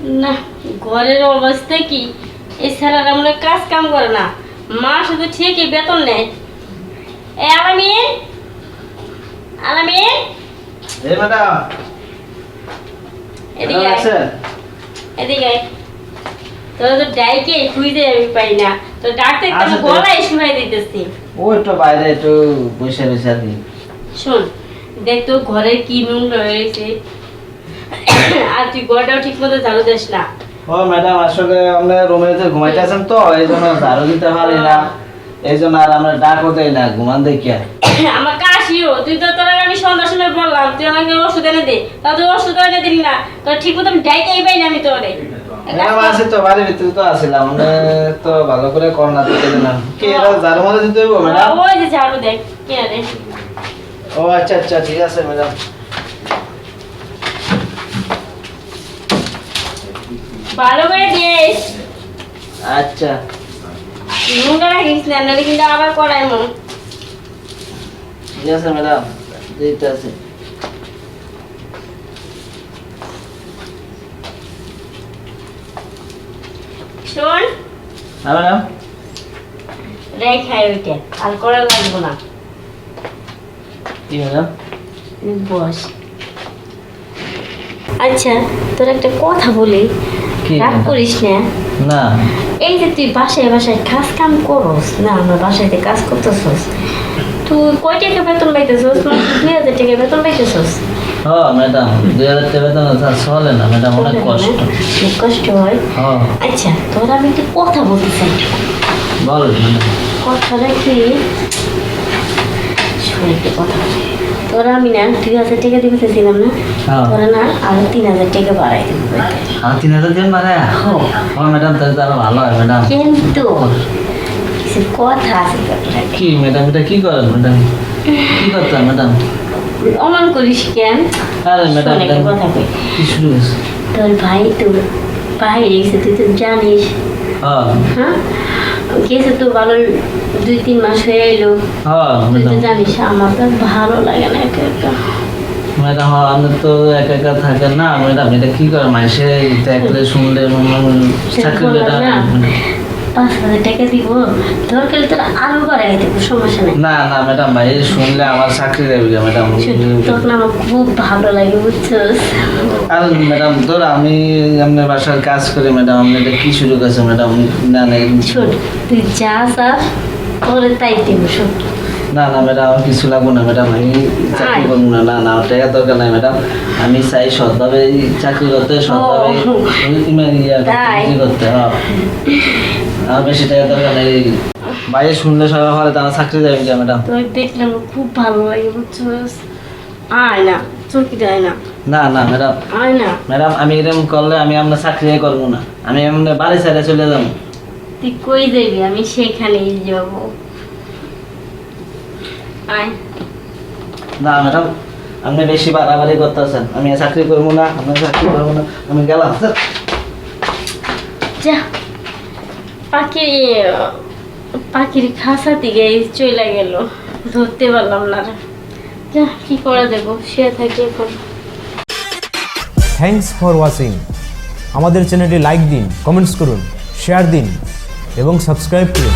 না, ঘরের অবস্থা কি, এই স্যারেরা মনে হয় কাজ কাম করে না, মা শুধু ঠিকই বেতন নেয়। এ আলামিন, আলামিন, এই ম্যাডাম এদিকে আয়, এদিকে আয়। তোর তো ডাইকে খুঁজে আমি পাই না, তো ডাকতে একদম গলায় শুনাই দিতেছি। ও একটু বাইরে একটু বসে বসে আর কি। শোন, দেখ তো ঘরে কি নোংরা হয়েছে, আর তুই ঘরটাও ঠিক মতো ঝাড়ু দিস না। ও ম্যাডাম আসলে আমরা রুমে ঘুমাইতে আছেন তো এই জন্য ঝাড়ু দিতে পারি না, এই জন্য আর আমরা ডাকও দেই না ঘুমান দেখিয়া। আমার কাশিও, তুই তো তোর আমি সন্ধ্যার সময় বললাম তুই আমাকে ওষুধ এনে দে, তা তুই ওষুধ এনে দিলি না, তোর ঠিক মতো আমি ডাইটাই পাই না আমি তোরে। ম্যাডাম আছে তো বাড়ির ভিতরে তো আসিলাম, আমরা তো ভালো করে করোনা দিতে দিলাম কি এটা ঝাড়ু মধ্যে দিতে হইব ম্যাডাম? ওই যে ঝাড়ু দেখ কে রে। ও আচ্ছা আচ্ছা ঠিক আছে ম্যাডাম। ভালো করে দিস, আচ্ছা নোংরা রাখিস না, নাহলে কিন্তু আবার করায় মন। ঠিক আছে ম্যাডাম দিতে আছে। শোন, হ্যাঁ ম্যাডাম। রেখাই ওইটা আর করা লাগবো না। কি ম্যাডাম? বস। আচ্ছা, তোর একটা কথা বলি, কি? রাগ করিস না। না এই যে তুই বাসায় বাসায় কাজ কাম করস না, আমার বাসাইতে কাজ করতেছস, তুই কয় টাকা বেতন পাইতেছস? 2000 টাকা বেতন পাইতেছস? হ্যাঁ ম্যাডাম 2000 টাকা বেতন চলে না ম্যাডাম, অনেক কষ্ট। অনেক কষ্ট হয়। হ্যাঁ আচ্ছা, তোর আমি একটা কথা বলতে চাই। বল ম্যাডাম। কথাটা কি, শোন একটা কথা, তোরা আমি না 2000 টাকা দিতেছিলাম না, হ্যাঁ। তোরা না আরো 3000 টাকা বাড়াই দিবি। আর 3000 দিন মানে? হ্যাঁ ম্যাডাম তাহলে তো আরো ভালো হয় ম্যাডাম। কিন্তু কিছু কথা আছে তোর সাথে। কি ম্যাডাম এটা কি করেন ম্যাডাম? কি করতেন ম্যাডাম? অমন করিস কেন? আরে ম্যাডাম শোন একটা কথা কই, কি শুরু হয়েছে? তোর ভাই তো বাইরে গেছে, তুই তো জানিস। হ্যাঁ হ্যাঁ, গেছে তো ভালো 2-3 মাস হয়ে এলো। হ্যাঁ তুই তো ম্যাডাম। জানিস আমার তো ভালো লাগে না একা একা। ম্যাডাম আপনি তো একা একা থাকেন না ম্যাডাম, এটা কি করে মাসে দেখলে শুনলে চাকরি বেটা? 5,000 টাকা দিব, দরকার তোরা আরো বাড়াই দেবো, সমস্যা নেই। না না ম্যাডাম ভাই শুনলে আমার চাকরি দেবে ম্যাডাম। তখন আমার খুব ভালো লাগে, বুঝছস? আর ম্যাডাম ধর আমি আপনার বাসার কাজ করি ম্যাডাম, আপনি এটা কি শুরু করছে ম্যাডাম? না না শোন, তুই যা চাস তোরে তাই দিব, শোন। না না ম্যাডাম আমার কিছু লাগবো না ম্যাডাম, আমি চাকরি করবো না। না না আমার টাকা দরকার নাই ম্যাডাম, আমি চাই সৎভাবে চাকরি করতে, সৎভাবে চাকরি করতে। হ্যাঁ আমার বেশি টাকা দরকার নেই, বাইরে শুনলে সবাই ভালো তো আমার চাকরি যাবে কিনা ম্যাডাম? তোর দেখলে আমার খুব ভালো লাগে, বুঝছস? আয় না, চোখে দেয় না, না না ম্যাডাম, আয় না। ম্যাডাম আমি এরকম করলে আমি আপনার চাকরি করবো না, আমি আপনার বাড়ি ছেড়ে চলে যাবো। তুই কই যাবি? আমি সেখানেই যাব। আয়। না ম্যাডাম আপনি বেশি বাড়াবাড়ি করতেছেন, আমি চাকরি করবো না, আপনার চাকরি করবো না, আমি গেলাম। যা, পাখির খাঁচা থেকে চলে গেল, ধরতে পারলাম না রে। যা, কি করে দেবো, শুয়ে থাকি এখন। Thanks for watching. আমাদের চ্যানেলটি লাইক দিন, কমেন্টস করুন, শেয়ার দিন এবং সাবস্ক্রাইব করুন।